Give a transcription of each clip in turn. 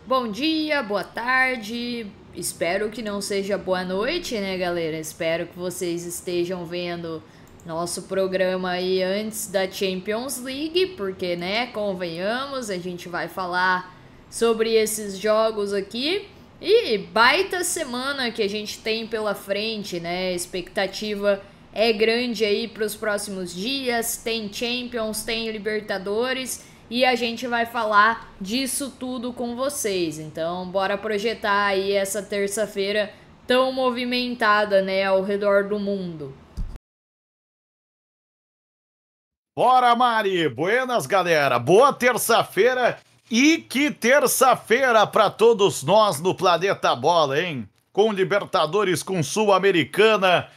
Bom dia, boa tarde, espero que não seja boa noite, né, galera? Espero que vocês estejam vendo nosso programa aí antes da Champions League, porque, né, convenhamos, a gente vai falar sobre esses jogos aqui. E baita semana que a gente tem pela frente, né? A expectativa é grande aí para os próximos dias. Tem Champions, tem Libertadores e a gente vai falar disso tudo com vocês. Então, bora projetar aí essa terça-feira tão movimentada, né, ao redor do mundo. Bora, Mari! Buenas, galera! Boa terça-feira! E que terça-feira para todos nós no Planeta Bola, hein? Com Libertadores, com Sul-Americana,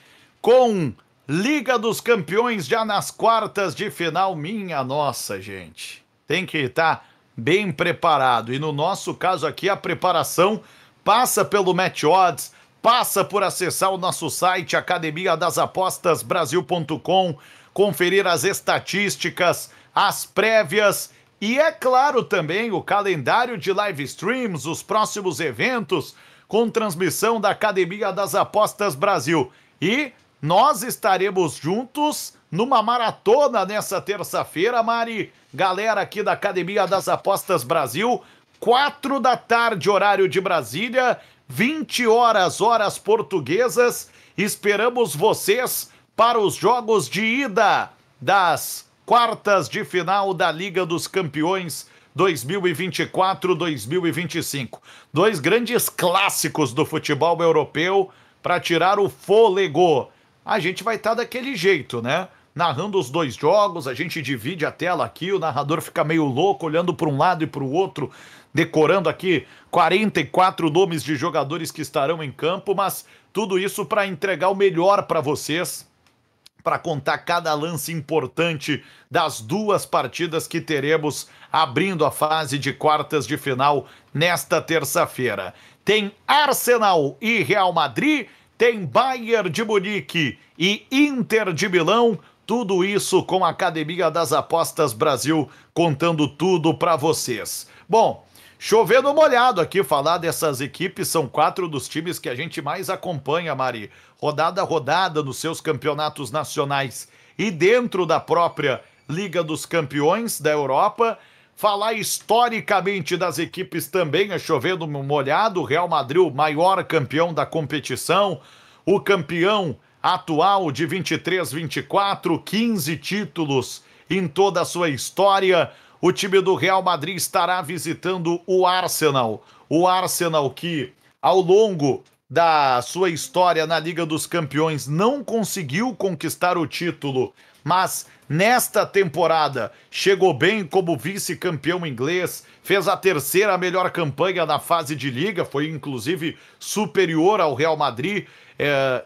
com Liga dos Campeões já nas quartas de final. Minha nossa, gente. Tem que estar bem preparado. E no nosso caso aqui, a preparação passa pelo Match Odds, passa por acessar o nosso site academiadasapostasbrasil.com, conferir as estatísticas, as prévias e, é claro, também o calendário de live streams, os próximos eventos com transmissão da Academia das Apostas Brasil. E nós estaremos juntos numa maratona nessa terça-feira, Mari. Galera aqui da Academia das Apostas Brasil, 4 da tarde, horário de Brasília, 20 horas, horas portuguesas. Esperamos vocês para os jogos de ida das quartas de final da Liga dos Campeões 2024-2025. Dois grandes clássicos do futebol europeu para tirar o fôlego. A gente vai estar daquele jeito, né? Narrando os dois jogos, a gente divide a tela aqui, o narrador fica meio louco, olhando para um lado e para o outro, decorando aqui 44 nomes de jogadores que estarão em campo, mas tudo isso para entregar o melhor para vocês, para contar cada lance importante das duas partidas que teremos abrindo a fase de quartas de final nesta terça-feira. Tem Arsenal e Real Madrid, tem Bayern de Munique e Inter de Milão, tudo isso com a Academia das Apostas Brasil, contando tudo para vocês. Bom, chovendo molhado aqui falar dessas equipes, são 4 dos times que a gente mais acompanha, Mari, rodada a rodada nos seus campeonatos nacionais e dentro da própria Liga dos Campeões da Europa. Falar historicamente das equipes também é chovendo molhado. O Real Madrid, o maior campeão da competição, o campeão atual de 23-24, 15 títulos em toda a sua história. O time do Real Madrid estará visitando o Arsenal. O Arsenal que, ao longo da sua história na Liga dos Campeões, não conseguiu conquistar o título, mas nesta temporada chegou bem como vice-campeão inglês, fez a terceira melhor campanha na fase de Liga, foi inclusive superior ao Real Madrid,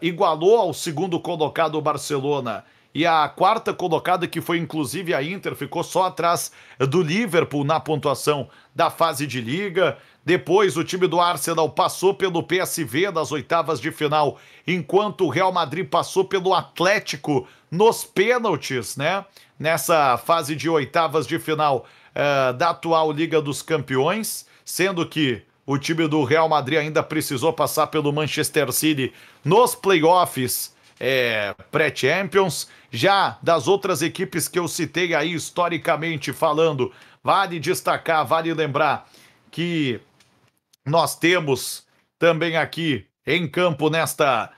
igualou ao segundo colocado o Barcelona. E a quarta colocada, que foi inclusive a Inter, ficou só atrás do Liverpool na pontuação da fase de Liga. Depois o time do Arsenal passou pelo PSV nas oitavas de final, enquanto o Real Madrid passou pelo Atlético nos pênaltis, né? Nessa fase de oitavas de final da atual Liga dos Campeões, sendo que o time do Real Madrid ainda precisou passar pelo Manchester City nos playoffs pré-Champions. Já das outras equipes que eu citei aí historicamente falando, vale destacar, vale lembrar que nós temos também aqui em campo nesta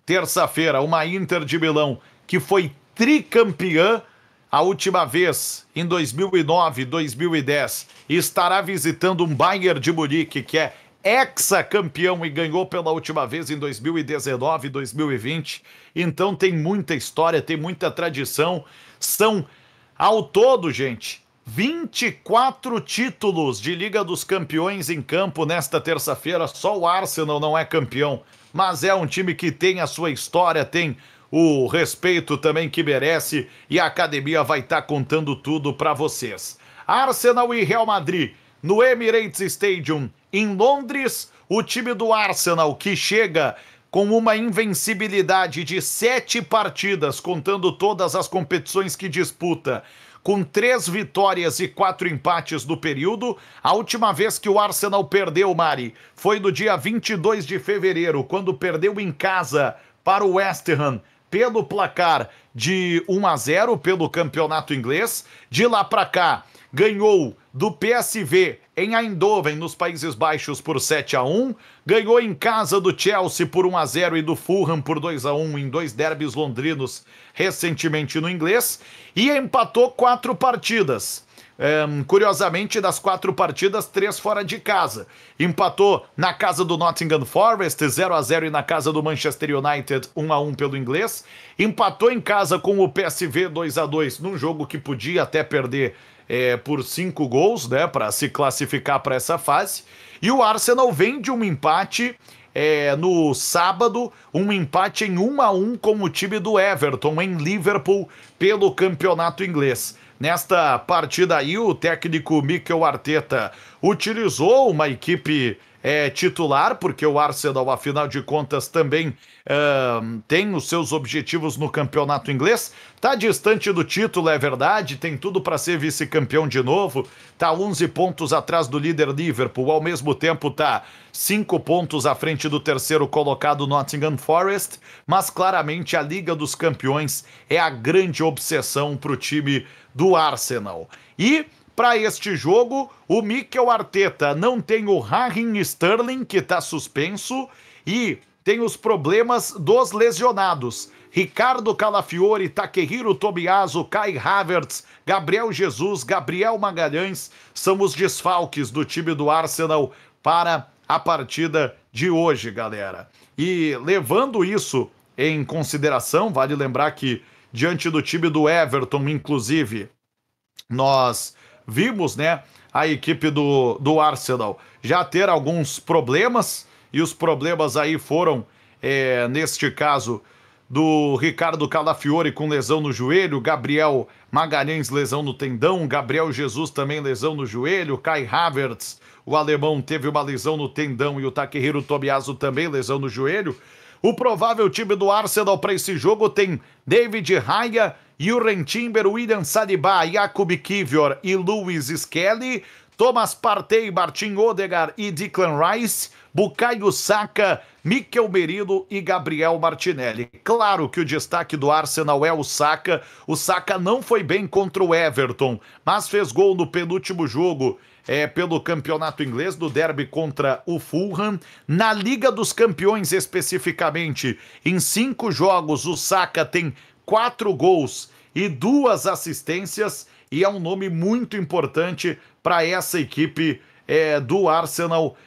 terça-feira uma Inter de Milão que foi tricampeã a última vez em 2009, 2010, e estará visitando um Bayern de Munique que é ex-campeão e ganhou pela última vez em 2019 e 2020. Então tem muita história, tem muita tradição. São, ao todo, gente, 24 títulos de Liga dos Campeões em campo nesta terça-feira. Só o Arsenal não é campeão, mas é um time que tem a sua história, tem o respeito também que merece, e a academia vai estar contando tudo para vocês. Arsenal e Real Madrid no Emirates Stadium em Londres. O time do Arsenal que chega com uma invencibilidade de 7 partidas, contando todas as competições que disputa, com 3 vitórias e 4 empates no período. A última vez que o Arsenal perdeu, Mari, foi no dia 22 de fevereiro, quando perdeu em casa para o West Ham pelo placar de 1-0 pelo campeonato inglês. De lá para cá, ganhou do PSV em Eindhoven, nos Países Baixos, por 7-1. Ganhou em casa do Chelsea por 1-0 e do Fulham por 2-1 em 2 derbys londrinos recentemente no inglês. E empatou 4 partidas. Curiosamente, das 4 partidas, 3 fora de casa. Empatou na casa do Nottingham Forest, 0-0, e na casa do Manchester United, 1-1 pelo inglês. Empatou em casa com o PSV 2-2, num jogo que podia até perder por 5 gols, né, para se classificar para essa fase. E o Arsenal vem de um empate no sábado, um empate em 1-1 com o time do Everton em Liverpool pelo campeonato inglês. Nesta partida aí, o técnico Mikel Arteta utilizou uma equipe titular, porque o Arsenal, afinal de contas, também tem os seus objetivos no campeonato inglês. Tá distante do título, é verdade, tem tudo para ser vice-campeão de novo. Tá 11 pontos atrás do líder Liverpool, ao mesmo tempo tá 5 pontos à frente do terceiro colocado Nottingham Forest, mas claramente a Liga dos Campeões é a grande obsessão para o time do Arsenal. E para este jogo, o Mikel Arteta não tem o Raheem Sterling, que está suspenso, e tem os problemas dos lesionados. Ricardo Calafiori, Takehiro Tomiyasu, Kai Havertz, Gabriel Jesus, Gabriel Magalhães são os desfalques do time do Arsenal para a partida de hoje, galera. E levando isso em consideração, vale lembrar que diante do time do Everton, inclusive, nós vimos, né, a equipe do Arsenal já ter alguns problemas, e os problemas aí foram, neste caso, do Ricardo Calafiori com lesão no joelho, Gabriel Magalhães lesão no tendão, Gabriel Jesus também lesão no joelho, Kai Havertz, o alemão, teve uma lesão no tendão, e o Takehiro Tomiyasu também lesão no joelho. O provável time do Arsenal para esse jogo tem David Raya, Jurgen Timber, William Saliba, Jakub Kiwior e Lewis Skelly, Thomas Partey, Martin Odegaard e Declan Rice, Bukayo Saka, Mikel Merino e Gabriel Martinelli. Claro que o destaque do Arsenal é o Saka. O Saka não foi bem contra o Everton, mas fez gol no penúltimo jogo pelo campeonato inglês, do derby contra o Fulham. Na Liga dos Campeões, especificamente, em 5 jogos, o Saka tem 4 gols e 2 assistências, e é um nome muito importante para essa equipe do Arsenal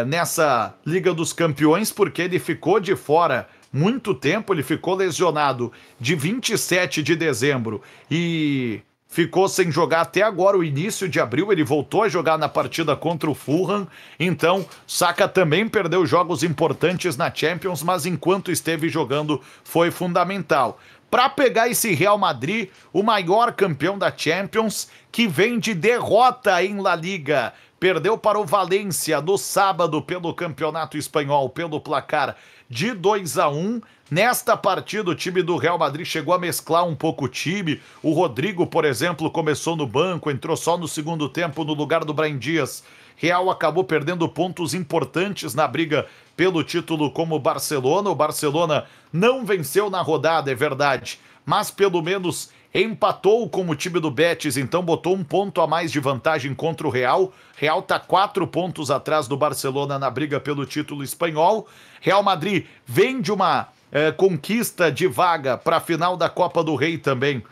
nessa Liga dos Campeões, porque ele ficou de fora muito tempo, ele ficou lesionado de 27 de dezembro e ficou sem jogar até agora, o início de abril. Ele voltou a jogar na partida contra o Fulham. Então, Saka também perdeu jogos importantes na Champions, mas enquanto esteve jogando foi fundamental para pegar esse Real Madrid, o maior campeão da Champions, que vem de derrota em La Liga. Perdeu para o Valência no sábado pelo Campeonato Espanhol, pelo placar de 2-1. Nesta partida, o time do Real Madrid chegou a mesclar um pouco o time. O Rodrigo, por exemplo, começou no banco, entrou só no segundo tempo no lugar do Brahim Dias. Real acabou perdendo pontos importantes na briga pelo título como o Barcelona. O Barcelona não venceu na rodada, é verdade, mas pelo menos empatou com o time do Betis, então botou 1 ponto a mais de vantagem contra o Real. Real tá 4 pontos atrás do Barcelona na briga pelo título espanhol. Real Madrid vem de uma conquista de vaga para a final da Copa do Rei também,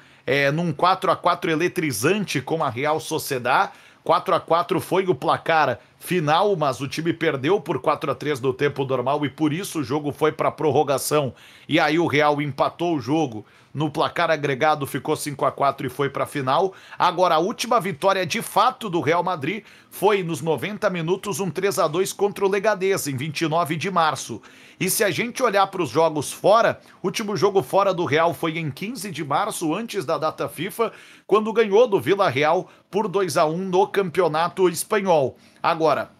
num 4-4 eletrizante com a Real Sociedad. 4-4 foi o placar final, mas o time perdeu por 4-3 no tempo normal, e por isso o jogo foi para prorrogação, e aí o Real empatou o jogo. No placar agregado ficou 5-4 e foi para a final. Agora, a última vitória de fato do Real Madrid foi nos 90 minutos, um 3-2 contra o Leganés, em 29 de março. E se a gente olhar para os jogos fora, o último jogo fora do Real foi em 15 de março, antes da data FIFA, quando ganhou do Villarreal por 2-1 no Campeonato Espanhol. Agora,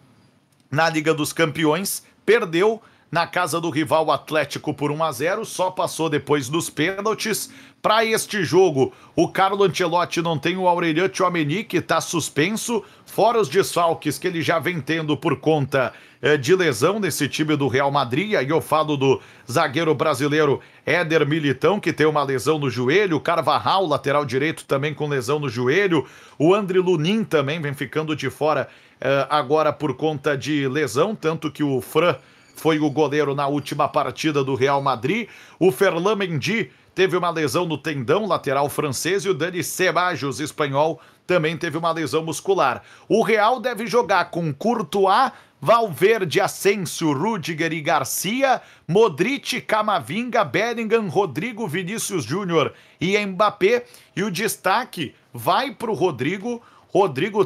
na Liga dos Campeões, perdeu na casa do rival Atlético por 1-0, só passou depois dos pênaltis. Para este jogo, o Carlo Ancelotti não tem o Aurélien Tchouaméni, que está suspenso, fora os desfalques que ele já vem tendo por conta de lesão nesse time do Real Madrid. E aí eu falo do zagueiro brasileiro Éder Militão, que tem uma lesão no joelho, o Carvajal, lateral direito, também com lesão no joelho, o André Lunin também vem ficando de fora agora por conta de lesão, tanto que o Fran foi o goleiro na última partida do Real Madrid. O Ferland Mendy teve uma lesão no tendão, lateral francês, e o Dani Ceballos, espanhol, também teve uma lesão muscular. O Real deve jogar com Courtois, Valverde, Asensio, Rüdiger e Garcia, Modric, Camavinga, Bellingham, Rodrigo, Vinícius Júnior e Mbappé. E o destaque vai para o Rodrigo. Rodrigo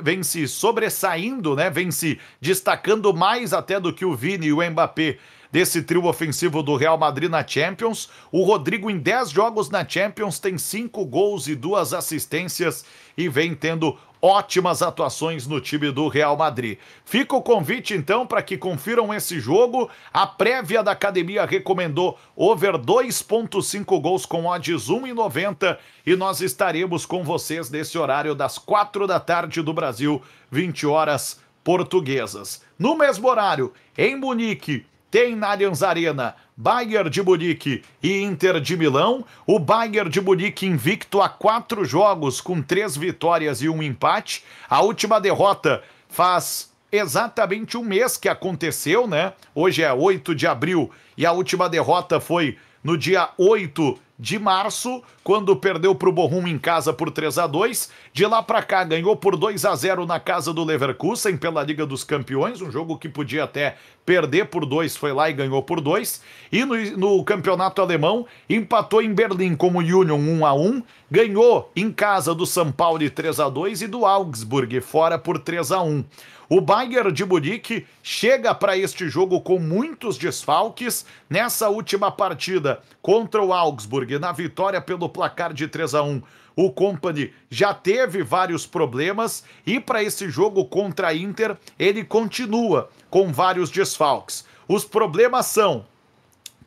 vem se sobressaindo, né? Vem se destacando mais até do que o Vini e o Mbappé desse trio ofensivo do Real Madrid na Champions. O Rodrigo, em 10 jogos na Champions, tem 5 gols e 2 assistências e vem tendo ótimas atuações no time do Real Madrid. Fica o convite, então, para que confiram esse jogo. A prévia da academia recomendou over 2,5 gols com odds 1,90 e nós estaremos com vocês nesse horário das 4 da tarde do Brasil, 20 horas portuguesas. No mesmo horário, em Munique, tem na Allianz Arena Bayern de Munique e Inter de Milão. O Bayern de Munique invicto a 4 jogos com 3 vitórias e 1 empate. A última derrota faz exatamente um mês que aconteceu, né? Hoje é 8 de abril e a última derrota foi no dia 8 de março, quando perdeu para o Bochum em casa por 3-2. De lá para cá ganhou por 2-0 na casa do Leverkusen pela Liga dos Campeões, um jogo que podia até perder por 2, foi lá e ganhou por 2. E no campeonato alemão empatou em Berlim como Union 1-1, ganhou em casa do São Paulo 3-2 e do Augsburg fora por 3-1. O Bayern de Munique chega para este jogo com muitos desfalques. Nessa última partida contra o Augsburg, na vitória pelo placar de 3-1, o Kompany já teve vários problemas e para esse jogo contra a Inter, ele continua com vários desfalques. Os problemas são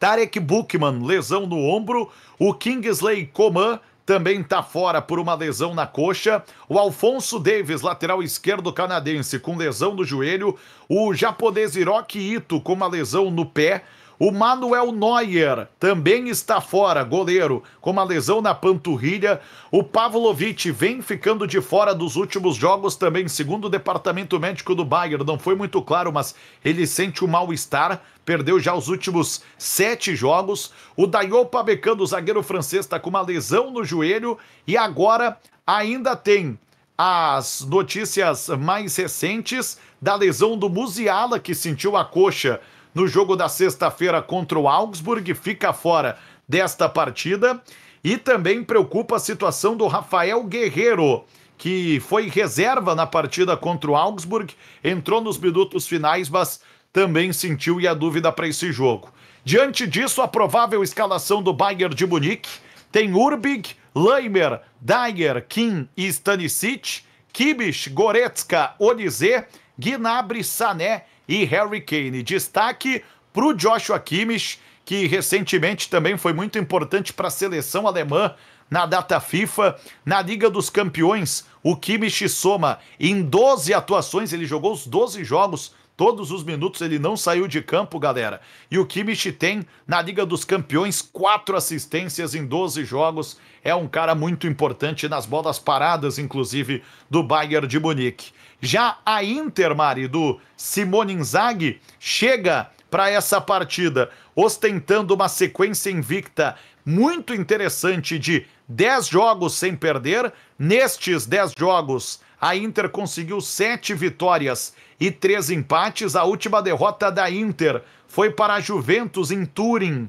Tarek Buchmann, lesão no ombro, o Kingsley Coman também está fora por uma lesão na coxa. O Alphonso Davies, lateral esquerdo canadense, com lesão no joelho. O japonês Hiroki Ito com uma lesão no pé. O Manuel Neuer também está fora, goleiro, com uma lesão na panturrilha. O Pavlovic vem ficando de fora dos últimos jogos também, segundo o departamento médico do Bayern. Não foi muito claro, mas ele sente um mal-estar. Perdeu já os últimos 7 jogos. O Dayot Upamecano, o zagueiro francês, está com uma lesão no joelho. E agora ainda tem as notícias mais recentes da lesão do Musiala, que sentiu a coxa no jogo da sexta-feira contra o Augsburg, fica fora desta partida. E também preocupa a situação do Rafael Guerreiro, que foi reserva na partida contra o Augsburg, entrou nos minutos finais, mas também sentiu e a dúvida para esse jogo. Diante disso, a provável escalação do Bayern de Munique tem Urbig, Leimer, Dyer, Kim e Stanisic, Kimmich, Goretzka, Olise, Gnabry, Sané e Harry Kane. Destaque para o Joshua Kimmich, que recentemente também foi muito importante para a seleção alemã na data FIFA. Na Liga dos Campeões, o Kimmich soma em 12 atuações, ele jogou os 12 jogos, todos os minutos, ele não saiu de campo, galera. E o Kimmich tem, na Liga dos Campeões, 4 assistências em 12 jogos. É um cara muito importante nas bolas paradas, inclusive, do Bayern de Munique. Já a Inter, Mari, do Simone Inzaghi, chega para essa partida ostentando uma sequência invicta muito interessante de 10 jogos sem perder. Nestes 10 jogos, a Inter conseguiu 7 vitórias e 3 empates. A última derrota da Inter foi para a Juventus em Turim,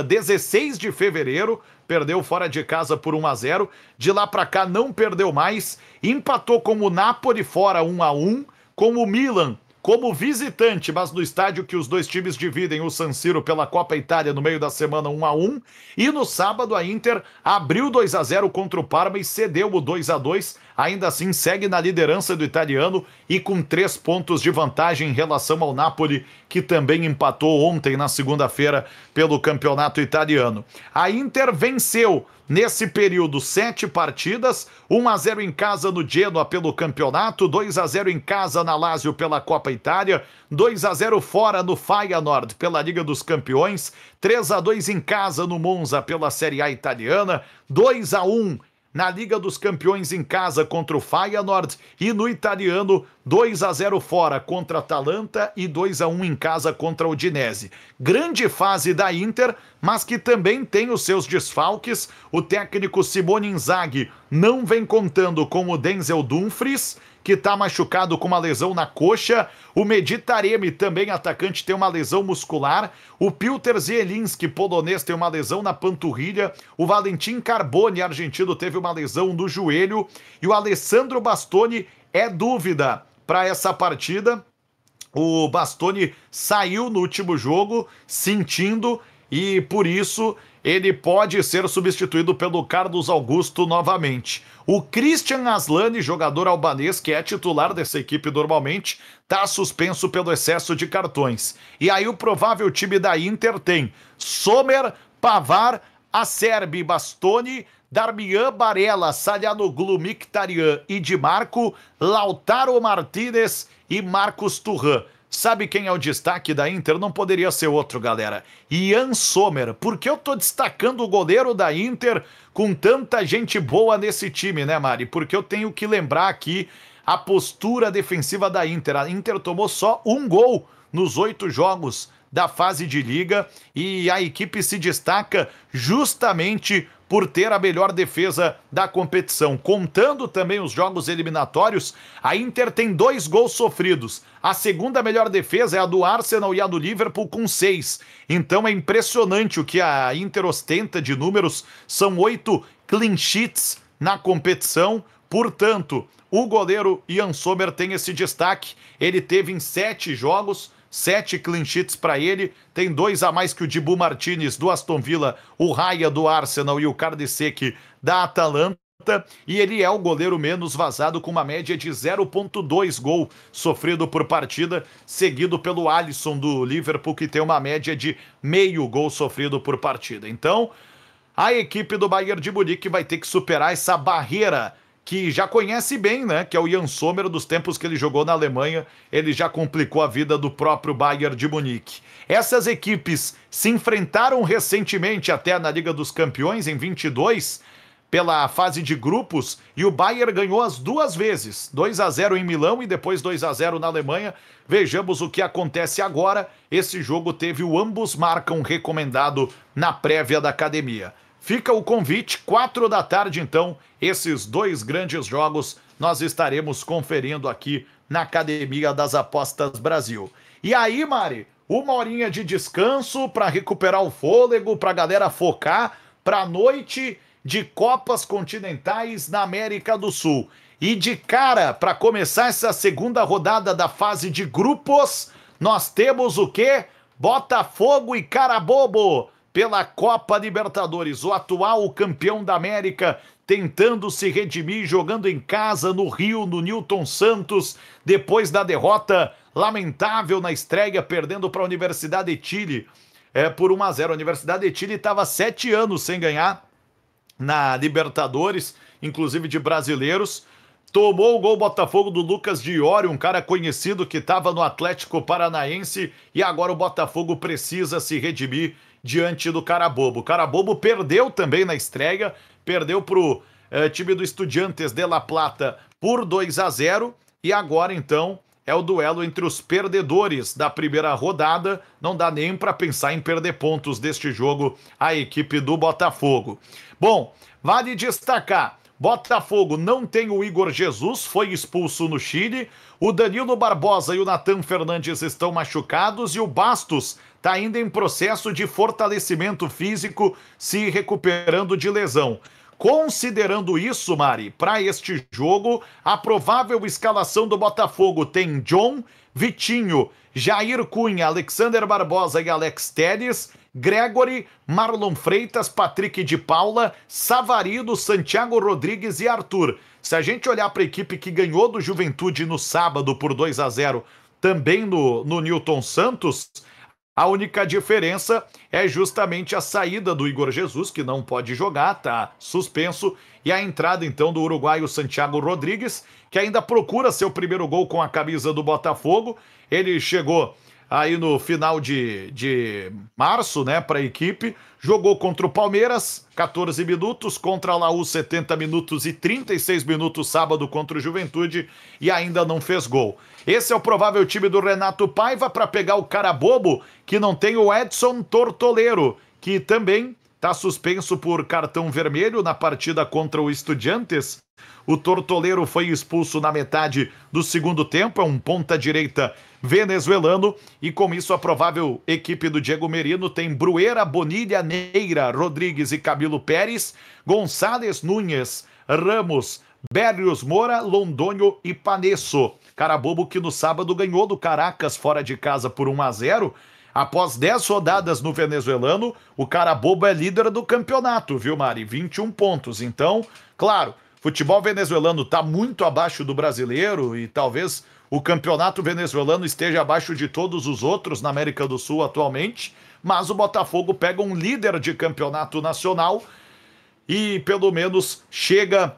16 de fevereiro, perdeu fora de casa por 1-0, de lá para cá não perdeu mais, empatou com o Napoli fora 1-1, com o Milan como visitante, mas no estádio que os dois times dividem, o San Siro, pela Copa Itália no meio da semana, 1-1, e no sábado a Inter abriu 2-0 contra o Parma e cedeu o 2-2, ainda assim segue na liderança do italiano e com 3 pontos de vantagem em relação ao Napoli, que também empatou ontem na segunda-feira pelo campeonato italiano. A Inter venceu nesse período 7 partidas, 1-0 em casa no Genoa pelo campeonato, 2-0 em casa na Lazio pela Copa Itália, 2-0 fora no Feyenoord pela Liga dos Campeões, 3-2 em casa no Monza pela Série A italiana, 2-1 na Liga dos Campeões em casa contra o Feyenoord e no italiano 2-0 fora contra a Atalanta e 2-1 em casa contra o Udinese. Grande fase da Inter, mas que também tem os seus desfalques. O técnico Simone Inzaghi não vem contando com o Denzel Dumfries, que está machucado com uma lesão na coxa. O Mehdi Taremi, também atacante, tem uma lesão muscular. O Piotr Zielinski, polonês, tem uma lesão na panturrilha. O Valentim Carboni, argentino, teve uma lesão no joelho. E o Alessandro Bastoni é dúvida para essa partida. O Bastoni saiu no último jogo sentindo e por isso ele pode ser substituído pelo Carlos Augusto novamente. O Christian Aslani, jogador albanês que é titular dessa equipe normalmente, está suspenso pelo excesso de cartões. E aí o provável time da Inter tem Sommer, Pavar, Acerbi, Bastoni, Darmian, Barella, Çalhanoğlu, Mkhitaryan e Di Marco, Lautaro Martinez e Marcos Thuram. Sabe quem é o destaque da Inter? Não poderia ser outro, galera. Yann Sommer. Por que eu tô destacando o goleiro da Inter com tanta gente boa nesse time, né, Mari? Porque eu tenho que lembrar aqui a postura defensiva da Inter. A Inter tomou só 1 gol nos 8 jogos da fase de liga e a equipe se destaca justamente por ter a melhor defesa da competição. Contando também os jogos eliminatórios, a Inter tem 2 gols sofridos. A segunda melhor defesa é a do Arsenal e a do Liverpool com 6. Então é impressionante o que a Inter ostenta de números. São 8 clean sheets na competição. Portanto, o goleiro Yann Sommer tem esse destaque. Ele teve em 7 jogos, 7 clean sheets para ele, tem 2 a mais que o Dibu Martinez do Aston Villa, o Raya do Arsenal e o Kardecek da Atalanta, e ele é o goleiro menos vazado com uma média de 0,2 gol sofrido por partida, seguido pelo Alisson do Liverpool, que tem uma média de meio gol sofrido por partida. Então, a equipe do Bayern de Munique vai ter que superar essa barreira que já conhece bem, né? Que é o Yann Sommer, dos tempos que ele jogou na Alemanha, ele já complicou a vida do próprio Bayern de Munique. Essas equipes se enfrentaram recentemente até na Liga dos Campeões, em 22, pela fase de grupos, e o Bayern ganhou as 2 vezes, 2-0 em Milão e depois 2-0 na Alemanha. Vejamos o que acontece agora. Esse jogo teve o ambos marcam recomendado na prévia da academia. Fica o convite, 4 da tarde, então, esses 2 grandes jogos nós estaremos conferindo aqui na Academia das Apostas Brasil. E aí, Mari, 1 horinha de descanso para recuperar o fôlego, para a galera focar para a noite de Copas Continentais na América do Sul. E de cara, para começar essa segunda rodada da fase de grupos, nós temos o quê? Botafogo e Carabobo pela Copa Libertadores, o atual campeão da América tentando se redimir, jogando em casa no Rio, no Newton Santos, depois da derrota lamentável na estreia, perdendo para a Universidade de Chile por 1-0. A Universidade de Chile estava 7 anos sem ganhar na Libertadores, inclusive de brasileiros. Tomou o gol Botafogo do Lucas Diori, um cara conhecido que estava no Atlético Paranaense, e agora o Botafogo precisa se redimir diante do Carabobo. O Carabobo perdeu também na estreia, perdeu para o time do Estudiantes de La Plata por 2-0, e agora então é o duelo entre os perdedores da primeira rodada. Não dá nem para pensar em perder pontos deste jogo a equipe do Botafogo. Bom, vale destacar, Botafogo não tem o Igor Jesus, foi expulso no Chile, o Danilo Barbosa e o Nathan Fernandes estão machucados e o Bastos está ainda em processo de fortalecimento físico, se recuperando de lesão. Considerando isso, Mari, para este jogo, a provável escalação do Botafogo tem John, Vitinho, Jair Cunha, Alexander Barbosa e Alex Telles, Gregory, Marlon Freitas, Patrick de Paula, Savarino, Santiago Rodrigues e Arthur. Se a gente olhar para a equipe que ganhou do Juventude no sábado por 2-0, também no Newton Santos, a única diferença é justamente a saída do Igor Jesus, que não pode jogar, tá suspenso, e a entrada então do uruguaio Santiago Rodrigues, que ainda procura seu primeiro gol com a camisa do Botafogo. Ele chegou aí no final de março, né, para a equipe, jogou contra o Palmeiras, 14 minutos, contra a Laú 70 minutos e 36 minutos sábado contra o Juventude, e ainda não fez gol. Esse é o provável time do Renato Paiva para pegar o cara bobo, que não tem o Edson Tortoleiro, que também está suspenso por cartão vermelho na partida contra o Estudiantes. O Tortoleiro foi expulso na metade do segundo tempo, é um ponta-direita venezuelano, e com isso a provável equipe do Diego Merino tem Bruera, Bonilha, Neira, Rodrigues e Camilo Pérez, Gonçalves, Núñez, Ramos, Berrios Moura, Londônio e Panesso. Cara bobo que no sábado ganhou do Caracas fora de casa por 1-0. Após 10 rodadas no venezuelano, o cara bobo é líder do campeonato, viu, Mari? 21 pontos. Então, claro, futebol venezuelano está muito abaixo do brasileiro e talvez o campeonato venezuelano esteja abaixo de todos os outros na América do Sul atualmente, mas o Botafogo pega um líder de campeonato nacional e pelo menos chega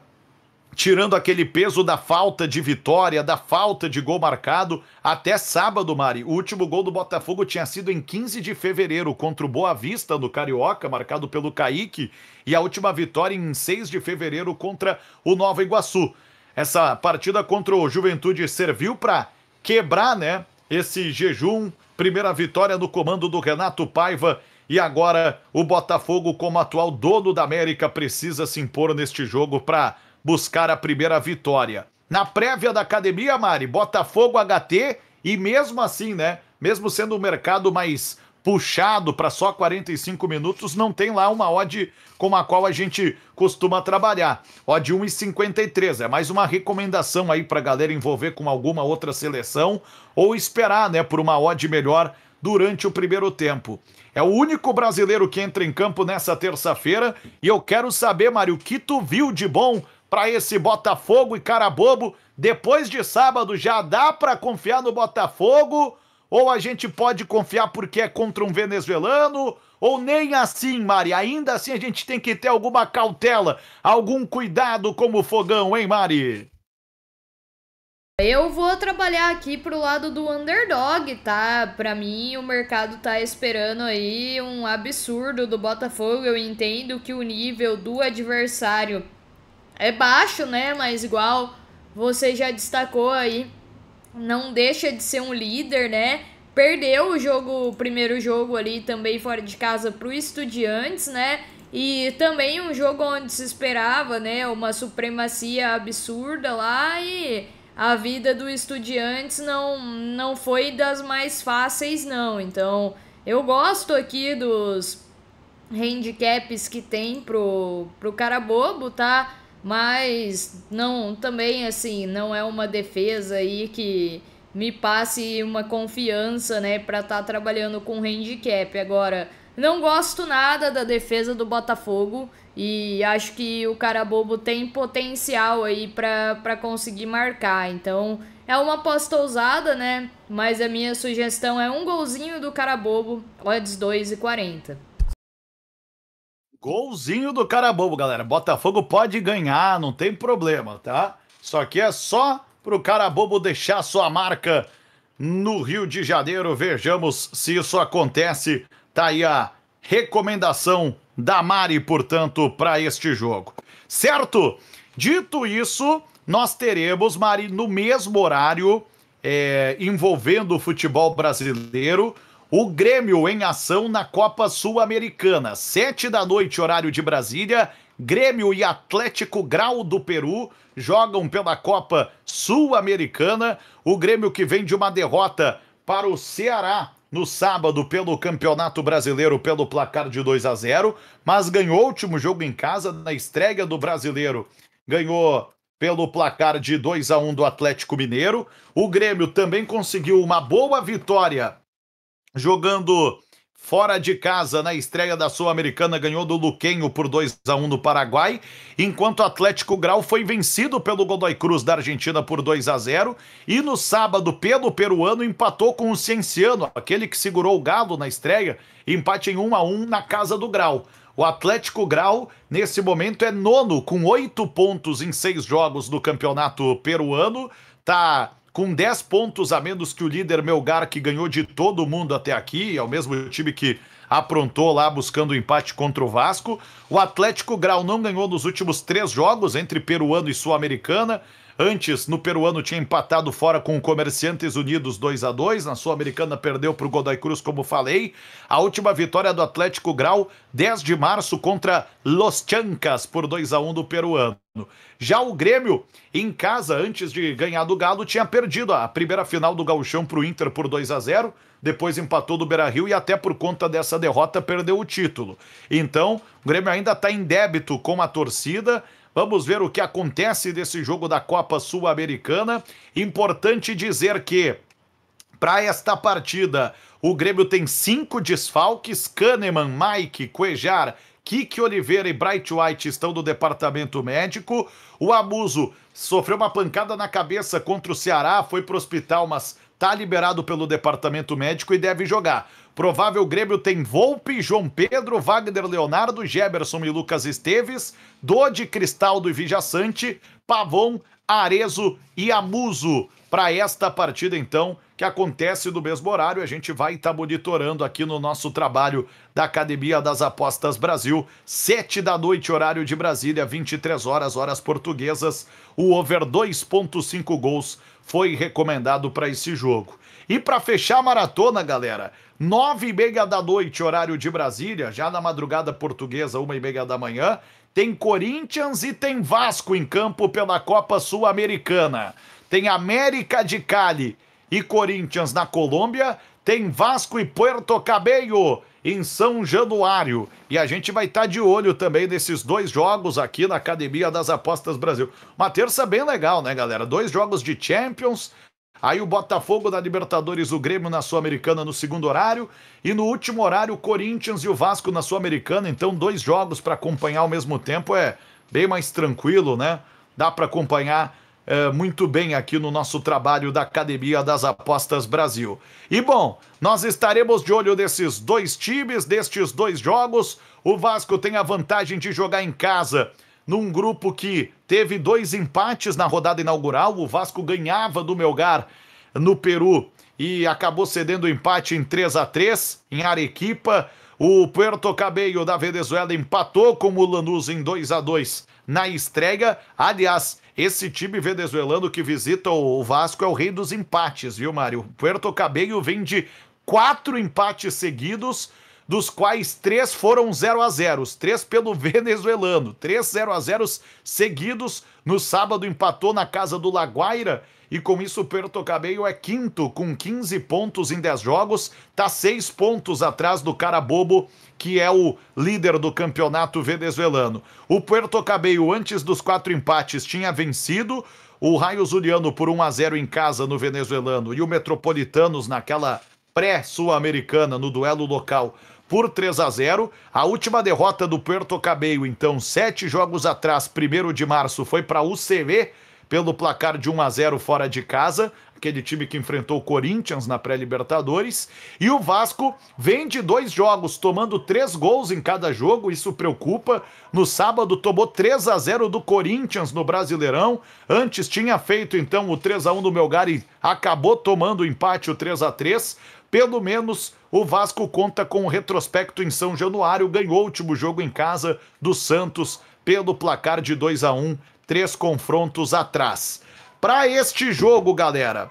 tirando aquele peso da falta de vitória, da falta de gol marcado. Até sábado, Mari, o último gol do Botafogo tinha sido em 15 de fevereiro contra o Boa Vista no Carioca, marcado pelo Kaique, e a última vitória em 6 de fevereiro contra o Nova Iguaçu. Essa partida contra o Juventude serviu para quebrar, né, esse jejum. Primeira vitória no comando do Renato Paiva, e agora o Botafogo, como atual dono da América, precisa se impor neste jogo para buscar a primeira vitória. Na prévia da academia, Mari, Botafogo HT, e mesmo assim, né, mesmo sendo um mercado mais puxado para só 45 minutos, não tem lá uma odd com a qual a gente costuma trabalhar. Odd 1,53, é mais uma recomendação aí para a galera envolver com alguma outra seleção ou esperar, né, por uma odd melhor durante o primeiro tempo. É o único brasileiro que entra em campo nessa terça-feira, e eu quero saber, Mário, o que tu viu de bom para esse Botafogo e cara bobo? Depois de sábado já dá para confiar no Botafogo? Ou a gente pode confiar porque é contra um venezuelano? Ou nem assim, Mari? Ainda assim a gente tem que ter alguma cautela, algum cuidado como o Fogão, hein, Mari? Eu vou trabalhar aqui pro lado do underdog, tá? Pra mim, o mercado tá esperando aí um absurdo do Botafogo. Eu entendo que o nível do adversário é baixo, né? Mas igual você já destacou aí, não deixa de ser um líder, né? Perdeu o primeiro jogo ali também fora de casa pro Estudiantes, né? E também um jogo onde se esperava, né, uma supremacia absurda lá, e a vida do Estudiantes não foi das mais fáceis, não. Então, eu gosto aqui dos handicaps que tem pro cara bobo, tá? Mas não, também assim, não é uma defesa aí que me passe uma confiança, né, pra estar trabalhando com handicap. Agora, não gosto nada da defesa do Botafogo e acho que o cara bobo tem potencial aí pra conseguir marcar. Então, é uma aposta ousada, né? Mas a minha sugestão é um golzinho do cara bobo, odds 2,40. Golzinho do cara bobo, galera. Botafogo pode ganhar, não tem problema, tá? Isso aqui é só pro cara bobo deixar sua marca no Rio de Janeiro. Vejamos se isso acontece. Tá aí a recomendação da Mari, portanto, para este jogo. Certo? Dito isso, nós teremos, Mari, no mesmo horário, envolvendo o futebol brasileiro, o Grêmio em ação na Copa Sul-Americana. 7 da noite, horário de Brasília. Grêmio e Atlético Grau do Peru jogam pela Copa Sul-Americana. O Grêmio que vem de uma derrota para o Ceará no sábado pelo Campeonato Brasileiro pelo placar de 2-0, mas ganhou o último jogo em casa na estreia do Brasileiro. Ganhou pelo placar de 2-1 do Atlético Mineiro. O Grêmio também conseguiu uma boa vitória jogando fora de casa, na estreia da Sul-Americana, ganhou do Luquenho por 2-1 no Paraguai, enquanto o Atlético Grau foi vencido pelo Godoy Cruz da Argentina por 2-0, e no sábado, pelo peruano, empatou com o Cienciano, aquele que segurou o Galo na estreia, empate em 1-1 na casa do Grau. O Atlético Grau, nesse momento, é nono, com 8 pontos em 6 jogos do campeonato peruano, tá com 10 pontos a menos que o líder Melgar, que ganhou de todo mundo até aqui, é o mesmo time que aprontou lá buscando o empate contra o Vasco. O Atlético Grau não ganhou nos últimos 3 jogos entre peruano e Sul-Americana. Antes, no peruano, tinha empatado fora com o Comerciantes Unidos 2-2. Na Sul-Americana perdeu para o Godoy Cruz, como falei. A última vitória do Atlético Grau, 10 de março, contra Los Chancas, por 2-1 do peruano. Já o Grêmio, em casa, antes de ganhar do Galo, tinha perdido a primeira final do Gauchão para o Inter por 2-0. Depois empatou do Beira-Rio e até por conta dessa derrota perdeu o título. Então, o Grêmio ainda está em débito com a torcida. Vamos ver o que acontece desse jogo da Copa Sul-Americana. Importante dizer que, para esta partida, o Grêmio tem 5 desfalques. Kahneman, Mike, Cuejar, Kiki Oliveira e Bright White estão do departamento médico. O Abuso sofreu uma pancada na cabeça contra o Ceará, foi para o hospital, mas está liberado pelo departamento médico e deve jogar. Provável Grêmio tem Volpe, João Pedro, Wagner Leonardo, Geberson e Lucas Esteves, Dodi, Cristaldo e Vijaçante, Pavon, Arezo e Amuso. Para esta partida, então, que acontece no mesmo horário, a gente vai estar monitorando aqui no nosso trabalho da Academia das Apostas Brasil, 7 da noite, horário de Brasília, 23 horas, horas portuguesas. O over 2.5 gols foi recomendado para esse jogo. E para fechar a maratona, galera, 9h30 da noite, horário de Brasília, já na madrugada portuguesa, 1h30 da manhã, tem Corinthians e tem Vasco em campo pela Copa Sul-Americana. Tem América de Cali e Corinthians na Colômbia, tem Vasco e Puerto Cabello em São Januário. E a gente vai estar de olho também nesses 2 jogos aqui na Academia das Apostas Brasil. Uma terça bem legal, né, galera? 2 jogos de Champions. Aí o Botafogo da Libertadores, o Grêmio na Sul-Americana no segundo horário. E no último horário, o Corinthians e o Vasco na Sul-Americana. Então, 2 jogos para acompanhar ao mesmo tempo é bem mais tranquilo, né? Dá para acompanhar muito bem aqui no nosso trabalho da Academia das Apostas Brasil. E bom, nós estaremos de olho desses 2 times, destes 2 jogos. O Vasco tem a vantagem de jogar em casa num grupo que teve 2 empates na rodada inaugural. O Vasco ganhava do Melgar no Peru e acabou cedendo o empate em 3-3 em Arequipa. O Puerto Cabello da Venezuela empatou com o Lanús em 2-2 na estreia. Aliás, esse time venezuelano que visita o Vasco é o rei dos empates, viu, Mário? O Puerto Cabello vem de 4 empates seguidos, dos quais 3 foram 0-0, 3 pelo venezuelano, 3 0-0 seguidos. No sábado empatou na casa do La Guaira e com isso o Puerto Cabello é 5º com 15 pontos em 10 jogos, tá 6 pontos atrás do Carabobo, que é o líder do campeonato venezuelano. O Puerto Cabello, antes dos 4 empates, tinha vencido o Raio Zuliano por 1-0 em casa no venezuelano e o Metropolitanos naquela pré-sul-americana no duelo local por 3-0. A última derrota do Puerto Cabello, então, 7 jogos atrás, 1º de março, foi para o UCV pelo placar de 1-0 fora de casa, aquele time que enfrentou o Corinthians na pré-Libertadores. E o Vasco vem de 2 jogos, tomando 3 gols em cada jogo, isso preocupa. No sábado tomou 3-0 do Corinthians no Brasileirão, antes tinha feito então o 3-1 do Melgar e acabou tomando o empate, o 3-3. Pelo menos o Vasco conta com um retrospecto em São Januário, ganhou o último jogo em casa do Santos pelo placar de 2-1, 3 confrontos atrás. Para este jogo, galera,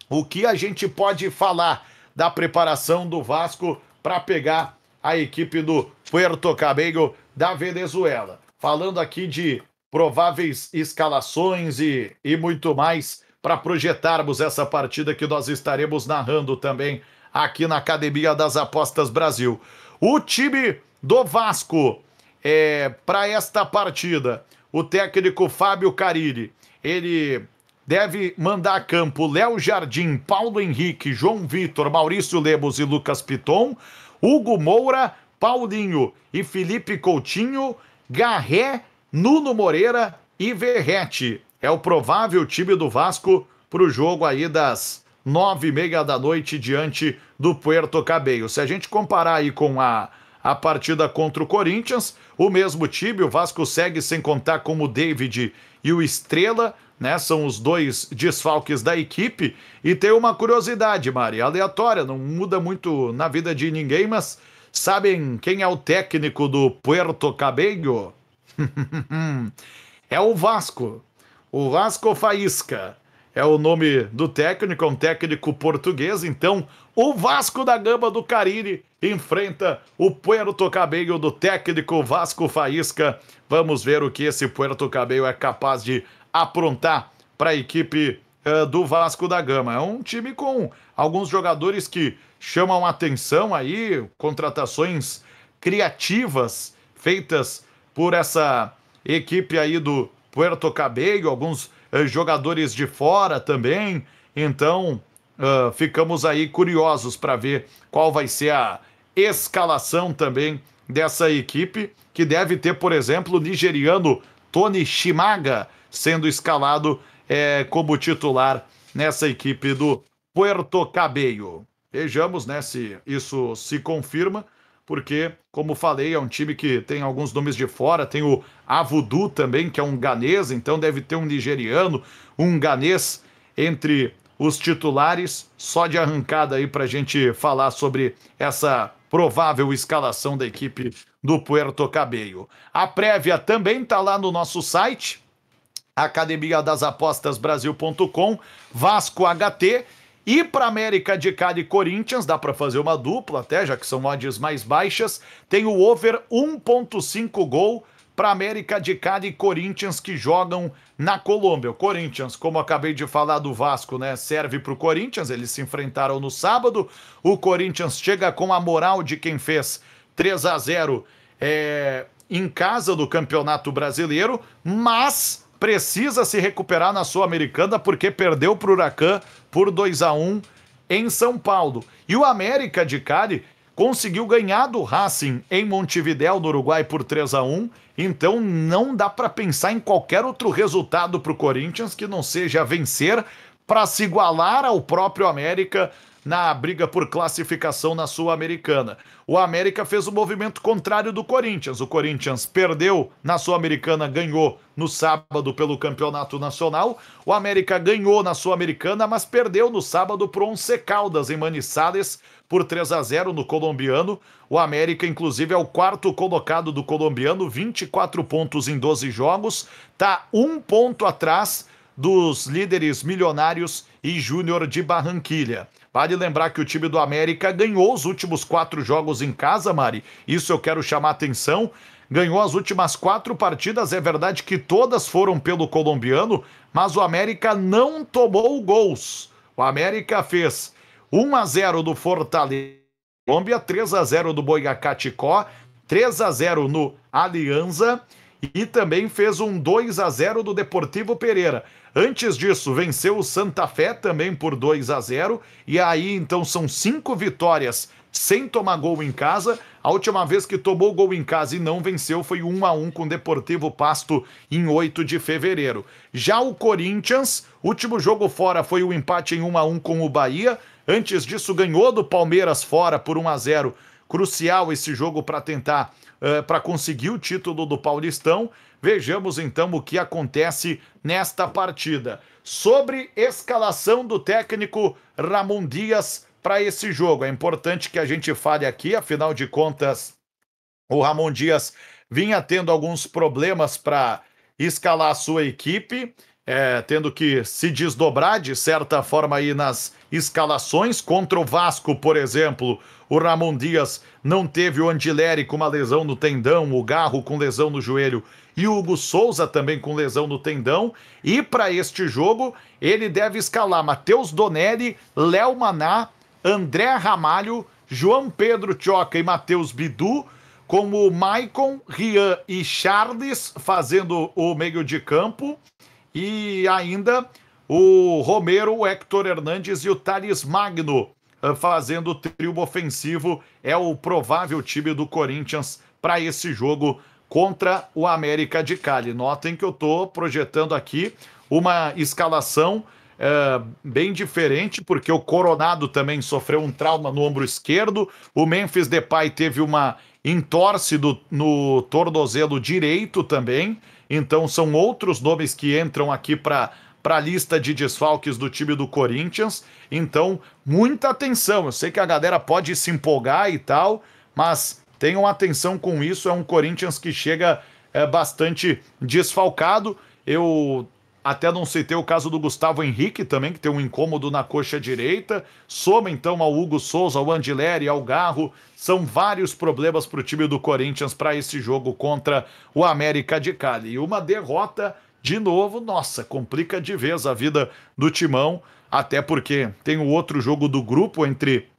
o que a gente pode falar da preparação do Vasco para pegar a equipe do Puerto Cabello da Venezuela? Falando aqui de prováveis escalações e muito mais para projetarmos essa partida que nós estaremos narrando também aqui na Academia das Apostas Brasil. O time do Vasco, para esta partida, o técnico Fábio Carille, ele deve mandar a campo Léo Jardim, Paulo Henrique, João Vitor, Maurício Lemos e Lucas Piton. Hugo Moura, Paulinho e Felipe Coutinho, Garré, Nuno Moreira e Verrete. É o provável time do Vasco para o jogo aí das 9h30 da noite diante do Puerto Cabello. Se a gente comparar aí com a partida contra o Corinthians, o mesmo time, o Vasco segue sem contar com o David e o Estrela, né? São os dois desfalques da equipe. E tem uma curiosidade, Mari, aleatória, não muda muito na vida de ninguém, mas sabem quem é o técnico do Puerto Cabello? É o Vasco. O Vasco Faísca é o nome do técnico, é um técnico português. Então, o Vasco da Gama do Cariri enfrenta o Puerto Cabello do técnico Vasco Faísca. Vamos ver o que esse Puerto Cabello é capaz de aprontar para a equipe do Vasco da Gama. É um time com alguns jogadores que chamam atenção aí, contratações criativas feitas por essa equipe aí do Puerto Cabello, alguns jogadores de fora também. Então, ficamos aí curiosos para ver qual vai ser a escalação também dessa equipe, que deve ter, por exemplo, o nigeriano Tony Shimaga sendo escalado como titular nessa equipe do Puerto Cabello. Vejamos, né, se isso se confirma, porque, como falei, é um time que tem alguns nomes de fora, tem o Avudu também, que é um ganês, então deve ter um nigeriano, um ganês entre os titulares, só de arrancada aí pra gente falar sobre essa provável escalação da equipe do Puerto Cabello. A prévia também tá lá no nosso site, academiadasapostasbrasil.com, Vasco HT, e para América de Cali e Corinthians, dá para fazer uma dupla até, já que são odds mais baixas, tem o over 1.5 gol para América de Cali e Corinthians que jogam na Colômbia. O Corinthians, como acabei de falar do Vasco, né, serve para o Corinthians, eles se enfrentaram no sábado, o Corinthians chega com a moral de quem fez 3-0 em casa do Campeonato Brasileiro, mas precisa se recuperar na Sul-Americana porque perdeu para o Huracan por 2-1 em São Paulo. E o América de Cali conseguiu ganhar do Racing em Montevidéu, no Uruguai, por 3-1. Então não dá para pensar em qualquer outro resultado para o Corinthians que não seja vencer para se igualar ao próprio América na briga por classificação na Sul-Americana. O América fez o movimento contrário do Corinthians. O Corinthians perdeu na Sul-Americana, ganhou no sábado pelo Campeonato Nacional. O América ganhou na Sul-Americana, mas perdeu no sábado pro Once Caldas, em Manizales, por 3-0 no colombiano. O América, inclusive, é o quarto colocado do colombiano, 24 pontos em 12 jogos. Tá 1 ponto atrás dos líderes Milionários e Júnior de Barranquilha. Vale lembrar que o time do América ganhou os últimos 4 jogos em casa, Mari. Isso eu quero chamar atenção. Ganhou as últimas 4 partidas. É verdade que todas foram pelo colombiano, mas o América não tomou gols. O América fez 1-0 do Fortaleza, Colômbia, 3-0 do Boyacá Chicó, 3-0 no Alianza e também fez um 2-0 do Deportivo Pereira. Antes disso, venceu o Santa Fé também por 2-0. E aí, então, são 5 vitórias sem tomar gol em casa. A última vez que tomou gol em casa e não venceu foi 1-1 com o Deportivo Pasto em 8 de fevereiro. Já o Corinthians, último jogo fora foi o empate em 1-1 com o Bahia. Antes disso, ganhou do Palmeiras fora por 1-0. Crucial esse jogo para tentar, para conseguir o título do Paulistão. Vejamos então o que acontece nesta partida. Sobre escalação do técnico Ramon Dias para esse jogo. É importante que a gente fale aqui, afinal de contas, o Ramon Dias vinha tendo alguns problemas para escalar a sua equipe, tendo que se desdobrar de certa forma aí nas escalações. Contra o Vasco, por exemplo, o Ramon Dias não teve o Andileri com uma lesão no tendão, o Garro com lesão no joelho e o Hugo Souza também com lesão no tendão. E para este jogo, ele deve escalar Matheus Donelli, Léo Maná, André Ramalho, João Pedro Tchoca e Matheus Bidu, como Maicon, Rian e Charles fazendo o meio de campo. E ainda o Romero, o Hector Hernandes e o Thales Magno fazendo o trio ofensivo, é o provável time do Corinthians para esse jogo contra o América de Cali. Notem que eu estou projetando aqui uma escalação bem diferente, porque o Coronado também sofreu um trauma no ombro esquerdo, o Memphis Depay teve uma entorse no tornozelo direito também, então são outros nomes que entram aqui para a lista de desfalques do time do Corinthians. Então, muita atenção, eu sei que a galera pode se empolgar e tal, mas tenham atenção com isso, é um Corinthians que chega bastante desfalcado. Eu até não citei o caso do Gustavo Henrique também, que tem um incômodo na coxa direita. Soma então ao Hugo Souza, ao Andileri, ao Garro. São vários problemas para o time do Corinthians para esse jogo contra o América de Cali. E uma derrota, de novo, nossa, complica de vez a vida do Timão, até porque tem o outro jogo do grupo entre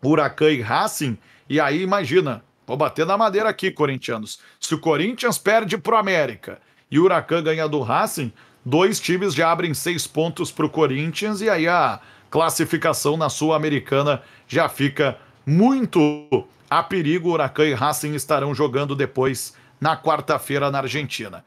Huracan e Racing. E aí, imagina, vou bater na madeira aqui, corintianos. Se o Corinthians perde pro América e o Huracan ganha do Racing, 2 times já abrem 6 pontos pro Corinthians e aí a classificação na Sul-Americana já fica muito a perigo. Huracan e Racing estarão jogando depois na quarta-feira na Argentina.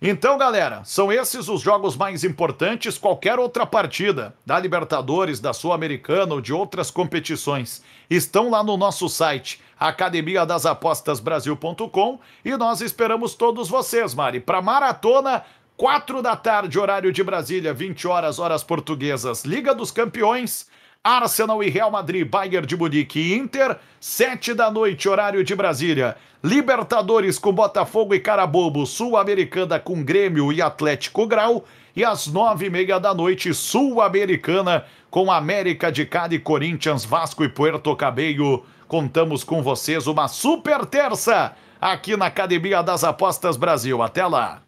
Então, galera, são esses os jogos mais importantes. Qualquer outra partida da Libertadores, da Sul-Americana ou de outras competições estão lá no nosso site, academiadasapostasbrasil.com, e nós esperamos todos vocês, Mari, para maratona, 4 da tarde, horário de Brasília, 20 horas, horas portuguesas, Liga dos Campeões, Arsenal e Real Madrid, Bayern de Munique e Inter, 7 da noite, horário de Brasília, Libertadores com Botafogo e Carabobo, Sul-Americana com Grêmio e Atlético Grau, e às 9h30 da noite, Sul-Americana com América de Cali, Corinthians, Vasco e Puerto Cabello. Contamos com vocês uma super terça aqui na Academia das Apostas Brasil. Até lá!